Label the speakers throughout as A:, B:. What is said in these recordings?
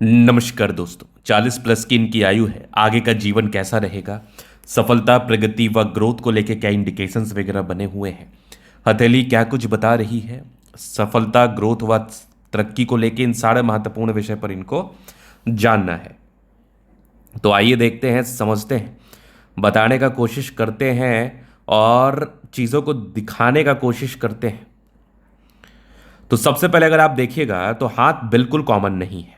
A: नमस्कार दोस्तों। 40 प्लस की इनकी आयु है। आगे का जीवन कैसा रहेगा, सफलता, प्रगति व ग्रोथ को लेके क्या इंडिकेशंस वगैरह बने हुए हैं, हथेली क्या कुछ बता रही है, सफलता, ग्रोथ व तरक्की को लेके इन सारे महत्वपूर्ण विषय पर इनको जानना है। तो आइए देखते हैं, समझते हैं, बताने का कोशिश करते हैं और चीज़ों को दिखाने का कोशिश करते हैं। तो सबसे पहले अगर आप देखिएगा तो हाथ बिल्कुल कॉमन नहीं है।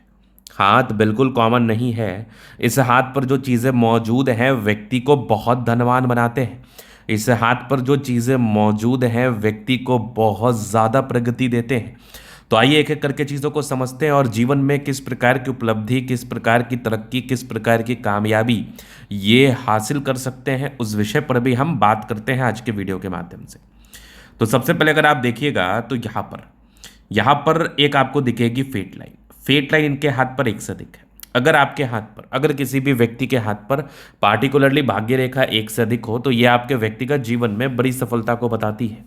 A: हाथ बिल्कुल कॉमन नहीं है। इस हाथ पर जो चीज़ें मौजूद हैं व्यक्ति को बहुत धनवान बनाते हैं। इस हाथ पर जो चीज़ें मौजूद हैं व्यक्ति को बहुत ज़्यादा प्रगति देते हैं। तो आइए एक एक करके चीज़ों को समझते हैं और जीवन में किस प्रकार की उपलब्धि, किस प्रकार की तरक्की, किस प्रकार की कामयाबी ये हासिल कर सकते हैं, उस विषय पर भी हम बात करते हैं आज के वीडियो के माध्यम से। तो सबसे पहले अगर आप देखिएगा तो यहाँ पर एक आपको दिखेगी फेट लाइन। फेट लाइन इनके हाथ पर एक से अधिक है। अगर आपके हाथ पर, अगर किसी भी व्यक्ति के हाथ पर पार्टिकुलरली भाग्य रेखा एक से अधिक हो तो ये आपके व्यक्तिगत जीवन में बड़ी सफलता को बताती है।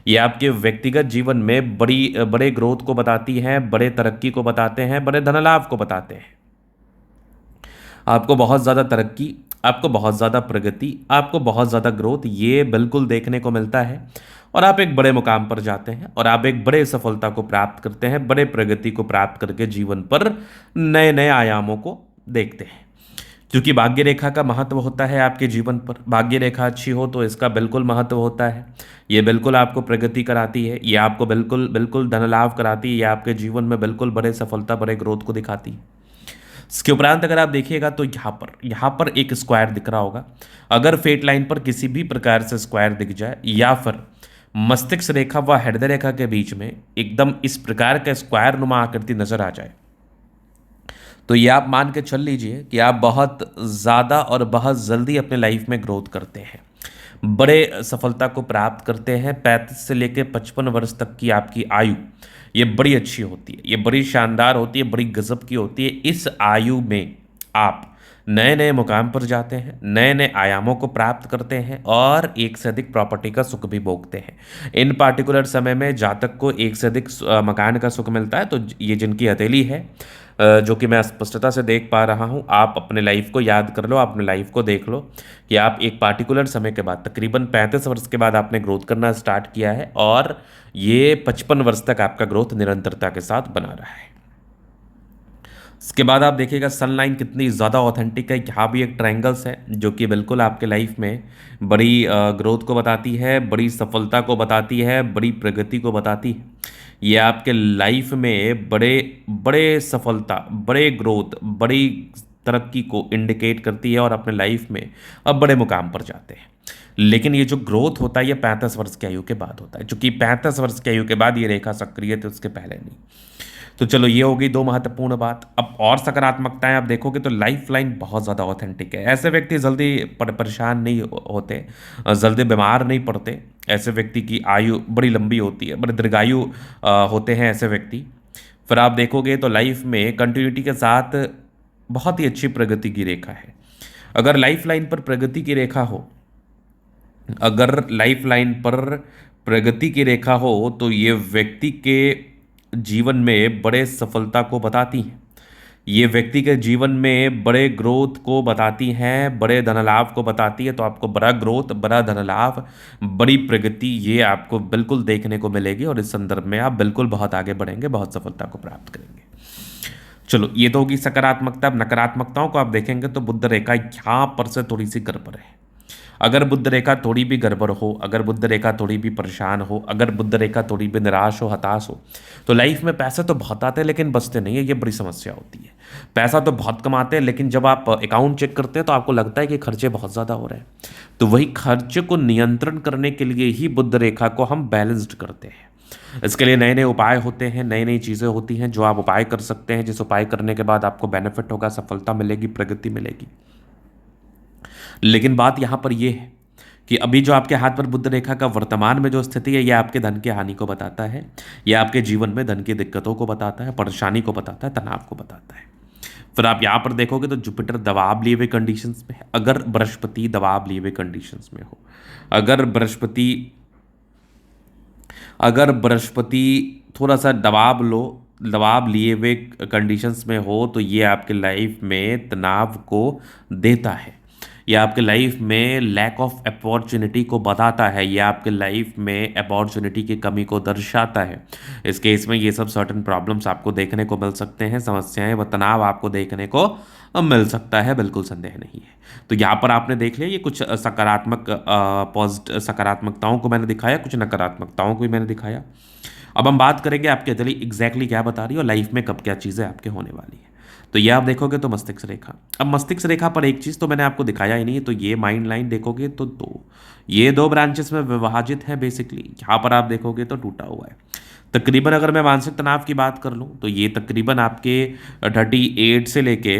A: ये आपके व्यक्तिगत जीवन में बड़े ग्रोथ को बताती है, बड़े तरक्की को बताते हैं, बड़े धनलाभ को बताते हैं। आपको बहुत ज़्यादा तरक्की, आपको बहुत ज़्यादा प्रगति, आपको बहुत ज़्यादा ग्रोथ ये बिल्कुल देखने को मिलता है। और आप एक बड़े मुकाम पर जाते हैं और आप एक बड़े सफलता को प्राप्त करते हैं, बड़े प्रगति को प्राप्त करके जीवन पर नए नए आयामों को देखते हैं। क्योंकि भाग्य रेखा का महत्व होता है आपके जीवन पर। भाग्य रेखा अच्छी हो तो इसका बिल्कुल महत्व होता है। ये बिल्कुल आपको प्रगति कराती है, ये आपको बिल्कुल बिल्कुल धन लाभ कराती है, ये आपके जीवन में बिल्कुल बड़े सफलता, बड़े ग्रोथ को दिखाती है। इसके उपरांत अगर आप देखिएगा तो यहाँ पर एक स्क्वायर दिख रहा होगा। अगर फेट लाइन पर किसी भी प्रकार से स्क्वायर दिख जाए या फिर मस्तिष्क रेखा व हृदय रेखा के बीच में एकदम इस प्रकार का स्क्वायर नुमा आकृति नजर आ जाए तो ये आप मान के चल लीजिए कि आप बहुत ज़्यादा और बहुत जल्दी अपने लाइफ में ग्रोथ करते हैं, बड़े सफलता को प्राप्त करते हैं। 35 से लेकर 55 वर्ष तक की आपकी आयु ये बड़ी अच्छी होती है, ये बड़ी शानदार होती है, बड़ी गजब की होती है। इस आयु में आप नए नए मुकाम पर जाते हैं, नए नए आयामों को प्राप्त करते हैं और एक से अधिक प्रॉपर्टी का सुख भी भोगते हैं। इन पार्टिकुलर समय में जातक को एक से अधिक मकान का सुख मिलता है। तो ये जिनकी हथेली है, जो कि मैं स्पष्टता से देख पा रहा हूँ, आप अपने लाइफ को याद कर लो, अपने लाइफ को देख लो कि आप एक पार्टिकुलर समय के बाद तकरीबन 35 वर्ष के बाद आपने ग्रोथ करना स्टार्ट किया है और ये 55 वर्ष तक आपका ग्रोथ निरंतरता के साथ बना रहा है। इसके बाद आप देखिएगा सनलाइन कितनी ज़्यादा ऑथेंटिक है। यहाँ भी एक ट्रायंगल्स है जो कि बिल्कुल आपके लाइफ में बड़ी ग्रोथ को बताती है, बड़ी सफलता को बताती है, बड़ी प्रगति को बताती है। ये आपके लाइफ में बड़े बड़े सफलता, बड़े ग्रोथ, बड़ी तरक्की को इंडिकेट करती है और अपने लाइफ में अब बड़े मुकाम पर जाते हैं। लेकिन ये जो ग्रोथ होता है ये 35 वर्ष की आयु के बाद होता है। चूंकि 35 वर्ष की आयु के बाद ये रेखा सक्रिय है तो उसके पहले नहीं। तो चलो ये हो गई दो महत्वपूर्ण बात। अब और सकारात्मकताएं आप देखोगे तो लाइफ लाइन बहुत ज़्यादा ऑथेंटिक है। ऐसे व्यक्ति जल्दी परेशान नहीं होते, जल्दी बीमार नहीं पड़ते। ऐसे व्यक्ति की आयु बड़ी लंबी होती है, बड़े दीर्घायु होते हैं ऐसे व्यक्ति। फिर आप देखोगे तो लाइफ में कंटिन्यूटी के साथ बहुत ही अच्छी प्रगति की रेखा है। अगर लाइफ लाइन पर प्रगति की रेखा हो, अगर लाइफ लाइन पर प्रगति की रेखा हो तो ये व्यक्ति के जीवन में बड़े सफलता को बताती हैं। ये व्यक्ति के जीवन में बड़े ग्रोथ को बताती हैं, बड़े धनलाभ को बताती है। तो आपको बड़ा ग्रोथ, बड़ा धनलाभ, बड़ी प्रगति ये आपको बिल्कुल देखने को मिलेगी और इस संदर्भ में आप बिल्कुल बहुत आगे बढ़ेंगे, बहुत सफलता को प्राप्त करेंगे। चलो ये तो होगी सकारात्मकता। अब नकारात्मकताओं को आप देखेंगे तो बुध रेखा यहाँ पर से थोड़ी सी गड़बड़ है। अगर बुध रेखा थोड़ी भी गड़बड़ हो, अगर बुध रेखा थोड़ी भी परेशान हो, अगर बुध रेखा थोड़ी भी निराश हो, हताश हो, तो लाइफ में पैसे तो बहुत आते हैं लेकिन बचते नहीं है। ये बड़ी समस्या होती है। पैसा तो बहुत कमाते हैं लेकिन जब आप अकाउंट चेक करते हैं तो आपको लगता है कि खर्चे बहुत ज़्यादा हो रहे हैं। तो वही खर्चे को नियंत्रण करने के लिए ही बुध रेखा को हम बैलेंस्ड करते हैं। इसके लिए नए नए उपाय होते हैं, नई नई चीज़ें होती हैं जो आप उपाय कर सकते हैं, जिस उपाय करने के बाद आपको बेनिफिट होगा, सफलता मिलेगी, प्रगति मिलेगी। लेकिन बात यहाँ पर यह है कि अभी जो आपके हाथ पर बुध रेखा का वर्तमान में जो स्थिति है यह आपके धन की हानि को बताता है, यह आपके जीवन में धन की दिक्कतों को बताता है, परेशानी को बताता है, तनाव को बताता है। फिर आप यहाँ पर देखोगे तो जुपिटर दबाव लिए हुए कंडीशंस में है। अगर बृहस्पति दबाव लिए हुए कंडीशंस में हो, अगर बृहस्पति थोड़ा सा दबाव लो दबाव लिए हुए कंडीशंस में हो तो ये आपके लाइफ में तनाव को देता है, ये आपके लाइफ में लैक ऑफ अपॉर्चुनिटी को बताता है, ये आपके लाइफ में अपॉर्चुनिटी की कमी को दर्शाता है। इस केस में ये सब सर्टन प्रॉब्लम्स आपको देखने को मिल सकते हैं, समस्याएं व तनाव आपको देखने को मिल सकता है, बिल्कुल संदेह नहीं है। तो यहाँ पर आपने देख लिया, ये कुछ सकारात्मक सकारात्मकताओं को मैंने दिखाया, कुछ नकारात्मकताओं को भी मैंने दिखाया। अब हम बात करेंगे आपके अतली एग्जैक्टली क्या बता रही है और लाइफ में कब क्या चीज़ें आपके होने वाली है। तो ये आप देखोगे तो मस्तिष्क रेखा, अब मस्तिष्क रेखा पर एक चीज़ तो मैंने आपको दिखाया ही नहीं है, तो ये माइंड लाइन देखोगे तो ये दो ब्रांचेस में विभाजित है बेसिकली। यहाँ पर आप देखोगे तो टूटा हुआ है। तकरीबन अगर मैं मानसिक तनाव की बात कर लूँ तो ये तकरीबन आपके 38 से लेके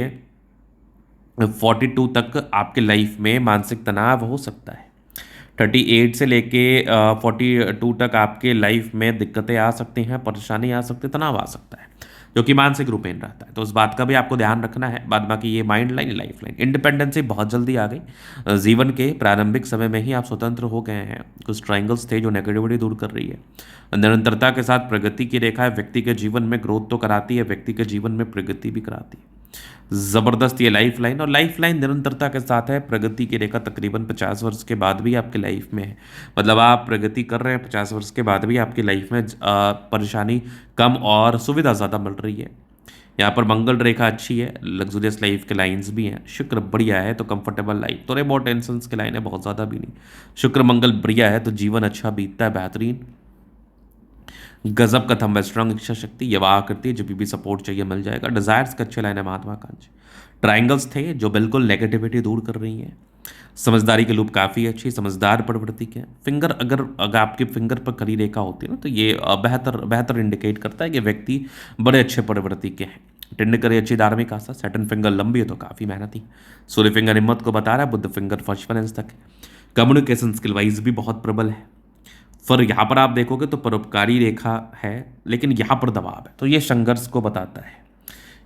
A: 42 तक आपके लाइफ में मानसिक तनाव हो सकता है। 38 से लेके 42 तक आपके लाइफ में दिक्कतें आ सकती हैं, परेशानी आ सकती है, तनाव आ सकता है, जो कि मानसिक रूपेण रहता है। तो उस बात का भी आपको ध्यान रखना है। बाद बाकी ये mind line, life line, independency बहुत जल्दी आ गई। जीवन के प्रारंभिक समय में ही आप स्वतंत्र हो गए हैं। कुछ ट्राइंगल्स थे जो नेगेटिविटी दूर कर रही है। निरंतरता के साथ प्रगति की रेखा है, व्यक्ति के जीवन में ग्रोथ तो कराती है, व्यक्ति के जीवन में प्रगति भी कराती है। ज़बरदस्त ये लाइफ लाइन, और लाइफ लाइन निरंतरता के साथ है। प्रगति की रेखा तकरीबन 50 वर्ष के बाद भी आपकी लाइफ में है, मतलब आप प्रगति कर रहे हैं, 50 वर्ष के बाद भी आपकी लाइफ में परेशानी कम और सुविधा ज़्यादा मिल रही है। यहाँ पर मंगल रेखा अच्छी है, लग्जूरियस लाइफ के लाइंस भी हैं। शुक्र बढ़िया है तो कंफर्टेबल लाइफ, थोड़े बहुत टेंशन के लाइन है, बहुत ज़्यादा भी नहीं। शुक्र मंगल बढ़िया है तो जीवन अच्छा बीतता है, बेहतरीन, गजब का थंब है, स्ट्रांग इच्छा शक्ति, ये वाह करती है, जब भी सपोर्ट चाहिए मिल जाएगा। डिजायर्स का अच्छे लाइन है, महत्वाकांक्षी। ट्राइंगल्स थे जो बिल्कुल नेगेटिविटी दूर कर रही हैं। समझदारी के लूप काफ़ी अच्छी, समझदार प्रवृत्ति के फिंगर, अगर आपके फिंगर पर खड़ी रेखा होती है ना तो ये बेहतर इंडिकेट करता है कि व्यक्ति बड़े अच्छे प्रवृत्ति के हैं। टिंड करे अच्छी धार्मिक आस्था, सैटर्न फिंगर लंबी है तो काफ़ी मेहनती। सूर्य फिंगर हिम्मत को बता रहा है, बुद्ध फिंगर फर्स्ट फाइनेंस तक है। कम्युनिकेशन स्किल वाइज भी बहुत प्रबल है। फिर यहाँ पर आप देखोगे तो परोपकारी रेखा है, लेकिन यहाँ पर दबाव है, तो ये संघर्ष को बताता है,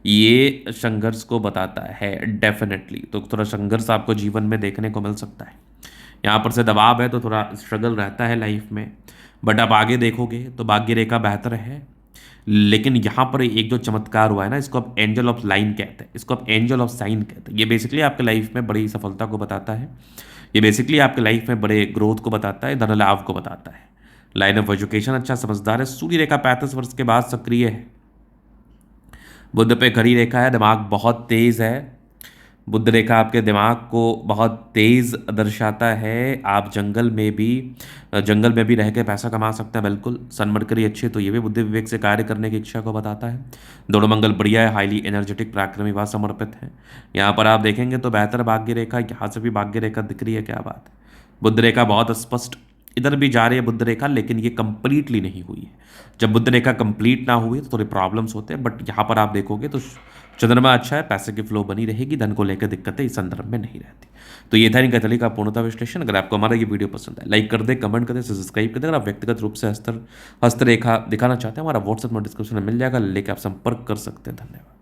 A: ये संघर्ष को बताता है डेफिनेटली। तो थोड़ा संघर्ष आपको जीवन में देखने को मिल सकता है। यहाँ पर से दबाव है तो थोड़ा स्ट्रगल रहता है लाइफ में, बट आप आगे देखोगे तो भाग्य रेखा बेहतर है। लेकिन यहाँ पर एक जो चमत्कार हुआ है ना, इसको आप एंजल ऑफ लाइन कहते हैं, इसको आप एंजल ऑफ साइन कहते हैं। ये बेसिकली आपके लाइफ में बड़ी सफलता को बताता है, ये बेसिकली आपके लाइफ में बड़े ग्रोथ को बताता है, धन लाभ को बताता है। लाइन ऑफ एजुकेशन अच्छा, समझदार है। सूर्य रेखा 35 वर्ष के बाद सक्रिय है। बुध पे खड़ी रेखा है, दिमाग बहुत तेज है। बुध रेखा आपके दिमाग को बहुत तेज दर्शाता है। आप जंगल में भी रह के पैसा कमा सकते हैं, बिल्कुल। सन मरकरी अच्छी है तो ये भी बुद्धि विवेक से कार्य करने की इच्छा को बताता है। दोनों मंगल बढ़िया है, हाईली एनर्जेटिक, पराक्रमी व समर्पित है। यहाँ पर आप देखेंगे तो बेहतर भाग्य रेखा, यहाँ से भी भाग्य रेखा दिख रही है, क्या बात है। बुध रेखा बहुत स्पष्ट इधर भी जा रही है बुध रेखा, लेकिन ये कंप्लीटली नहीं हुई है। जब बुध रेखा कंप्लीट ना हुई तो थोड़े प्रॉब्लम्स होते हैं, बट यहाँ पर आप देखोगे तो चंद्रमा अच्छा है, पैसे की फ्लो बनी रहेगी, धन को लेकर दिक्कतें इस संदर्भ में नहीं रहती। तो ये था इनका तरीका पूर्णता विश्लेषण। अगर आपको हमारा ये वीडियो पसंद है, लाइक कर दे, कमेंट कर दे, सब्सक्राइब कर दे। अगर आप व्यक्तिगत रूप से हस्तरेखा दिखाना चाहते हैं, हमारा व्हाट्सएप में डिस्क्रिप्शन में मिल जाएगा, लेके आप संपर्क कर सकते हैं। धन्यवाद।